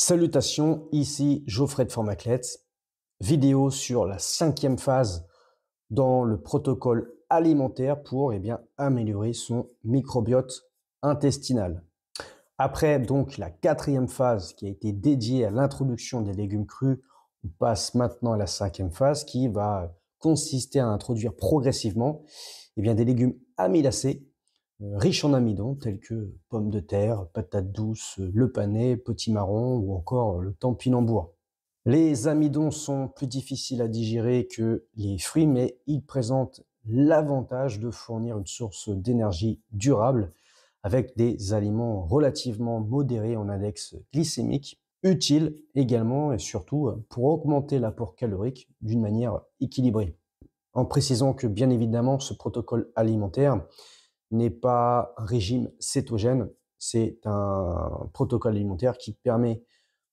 Salutations, ici Geoffrey de Formaclet, vidéo sur la 5e phase dans le protocole alimentaire pour améliorer son microbiote intestinal. Après donc la 4e phase qui a été dédiée à l'introduction des légumes crus, on passe maintenant à la 5e phase qui va consister à introduire progressivement des légumes amylacés riches en amidon tels que pommes de terre, patates douces, le panais, potimarron ou encore le topinambour. Les amidons sont plus difficiles à digérer que les fruits, mais ils présentent l'avantage de fournir une source d'énergie durable avec des aliments relativement modérés en index glycémique, utiles également et surtout pour augmenter l'apport calorique d'une manière équilibrée. En précisant que bien évidemment ce protocole alimentaire n'est pas un régime cétogène, c'est un protocole alimentaire qui permet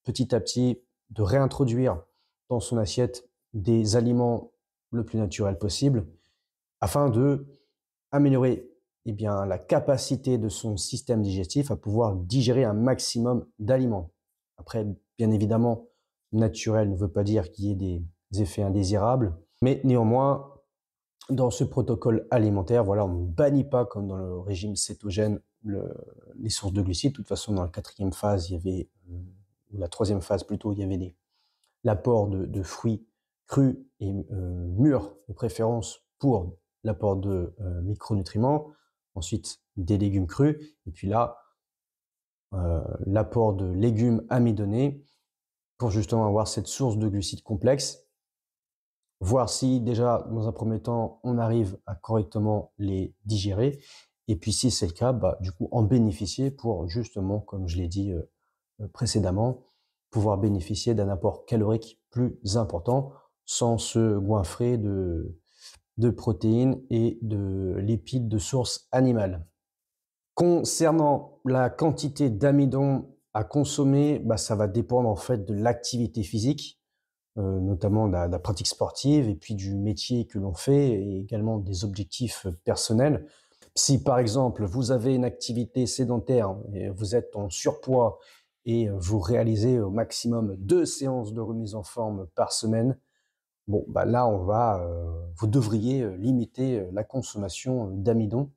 petit à petit de réintroduire dans son assiette des aliments le plus naturels possible afin de améliorer la capacité de son système digestif à pouvoir digérer un maximum d'aliments. Après, bien évidemment, naturel ne veut pas dire qu'il y ait des effets indésirables, mais néanmoins, dans ce protocole alimentaire, voilà, on ne bannit pas, comme dans le régime cétogène, les sources de glucides. De toute façon, dans la 4e phase, il y avait, ou la 3e phase plutôt, il y avait l'apport de fruits crus et mûrs, de préférence pour l'apport de micronutriments. Ensuite, des légumes crus. Et puis là, l'apport de légumes amidonnés pour justement avoir cette source de glucides complexe. Voir si déjà, dans un premier temps, on arrive à correctement les digérer. Et puis si c'est le cas, du coup, en bénéficier pour justement, comme je l'ai dit précédemment, pouvoir bénéficier d'un apport calorique plus important sans se goinfrer de protéines et de lipides de source animale. Concernant la quantité d'amidon à consommer, ça va dépendre en fait de l'activité physique, notamment de la pratique sportive et puis du métier que l'on fait et également des objectifs personnels. Si par exemple vous avez une activité sédentaire et vous êtes en surpoids et vous réalisez au maximum 2 séances de remise en forme par semaine, là vous devriez limiter la consommation d'amidon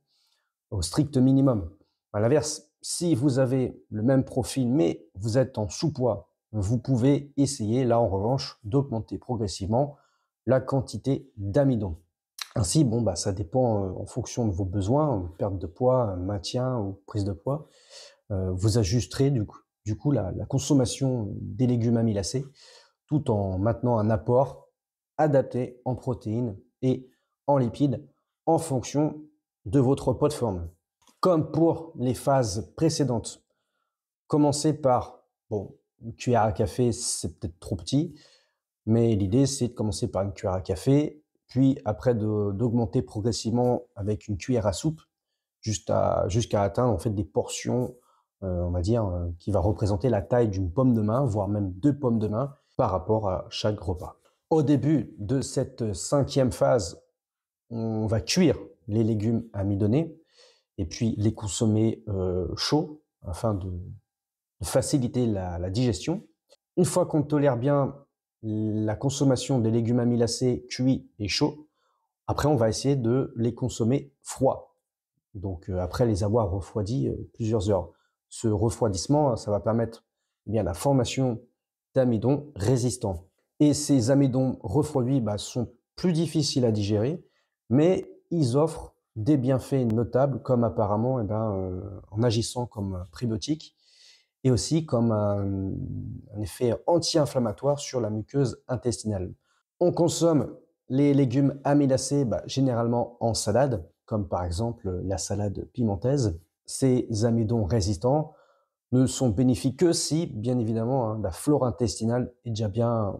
au strict minimum. À l'inverse, si vous avez le même profil mais vous êtes en sous-poids, vous pouvez essayer, là en revanche, d'augmenter progressivement la quantité d'amidon. Ainsi, ça dépend en fonction de vos besoins, perte de poids, maintien ou prise de poids. Vous ajusterez du coup la consommation des légumes amylacés tout en maintenant un apport adapté en protéines et en lipides en fonction de votre poids de forme. Comme pour les phases précédentes, commencez par, une cuillère à café, c'est peut-être trop petit, mais l'idée, c'est de commencer par une cuillère à café, puis après d'augmenter progressivement avec une cuillère à soupe jusqu'à atteindre en fait des portions, on va dire, qui va représenter la taille d'une pomme de main, voire même 2 pommes de main par rapport à chaque repas. Au début de cette 5e phase, on va cuire les légumes amidonnés et puis les consommer chauds afin de faciliter la digestion. Une fois qu'on tolère bien la consommation des légumes amylacés cuits et chauds, après on va essayer de les consommer froids. Donc après les avoir refroidis plusieurs heures. Ce refroidissement, ça va permettre la formation d'amidons résistants. Et ces amidons refroidis sont plus difficiles à digérer, mais ils offrent des bienfaits notables comme apparemment en agissant comme prébiotiques et aussi comme un effet anti-inflammatoire sur la muqueuse intestinale. On consomme les légumes amylacés généralement en salade, comme par exemple la salade pimentaise. Ces amidons résistants ne sont bénéfiques que si, bien évidemment, la flore intestinale est déjà bien,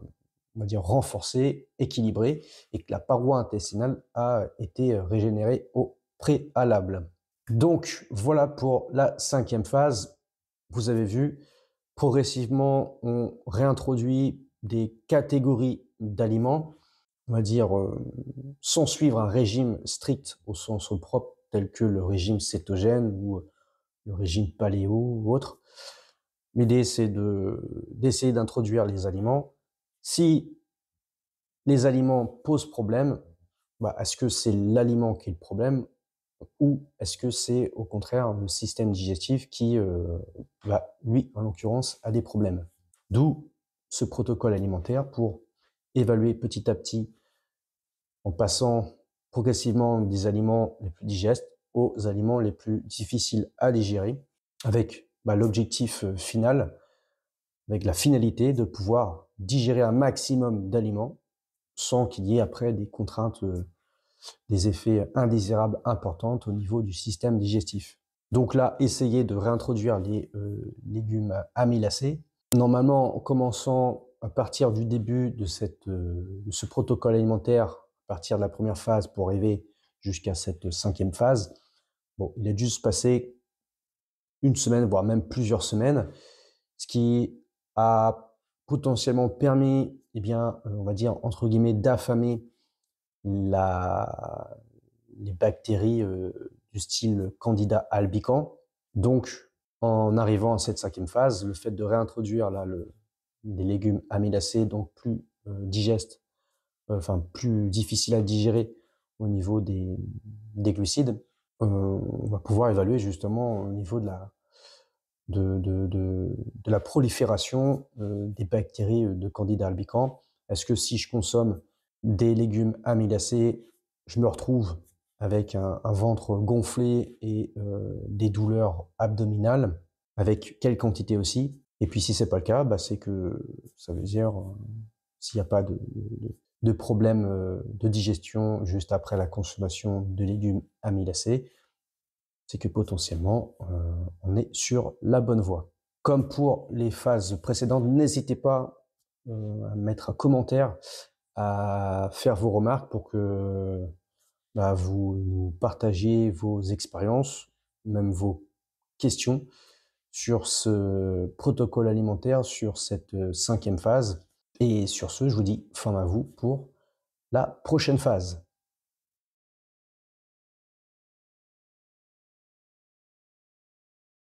on va dire, renforcée, équilibrée, et que la paroi intestinale a été régénérée au préalable. Donc voilà pour la 5e phase. Vous avez vu, progressivement, on réintroduit des catégories d'aliments, on va dire, sans suivre un régime strict au sens propre, tel que le régime cétogène ou le régime paléo ou autre. L'idée, c'est d'essayer d'introduire les aliments. Si les aliments posent problème, bah, est-ce que c'est l'aliment qui est le problème ou est-ce que c'est au contraire le système digestif qui, lui, en l'occurrence, a des problèmes? D'où ce protocole alimentaire pour évaluer petit à petit, en passant progressivement des aliments les plus digestes aux aliments les plus difficiles à digérer, avec l'objectif final, avec la finalité de pouvoir digérer un maximum d'aliments sans qu'il y ait après des contraintes, des effets indésirables importantes au niveau du système digestif. Donc là, essayer de réintroduire les légumes amylacés. Normalement, en commençant à partir du début de ce protocole alimentaire, à partir de la première phase pour arriver jusqu'à cette 5e phase, bon, il a dû se passer une semaine, voire même plusieurs semaines, ce qui a potentiellement permis, eh bien, on va dire, entre guillemets, d'affamer les bactéries du style Candida albicans. Donc, en arrivant à cette 5e phase, le fait de réintroduire là, des légumes amylacés, donc plus digestes, enfin plus difficiles à digérer au niveau des glucides, on va pouvoir évaluer justement au niveau de la prolifération des bactéries de Candida albicans. Est-ce que si je consomme des légumes amylacés, je me retrouve avec un ventre gonflé et des douleurs abdominales, avec quelle quantité aussi? Et puis si c'est pas le cas, c'est que ça veut dire s'il n'y a pas de problème de digestion juste après la consommation de légumes amylacés, c'est que potentiellement on est sur la bonne voie. Comme pour les phases précédentes, n'hésitez pas à mettre un commentaire, à faire vos remarques pour que vous nous partagiez vos expériences, même vos questions sur ce protocole alimentaire, sur cette 5e phase. Et sur ce, je vous dis fin à vous pour la prochaine phase.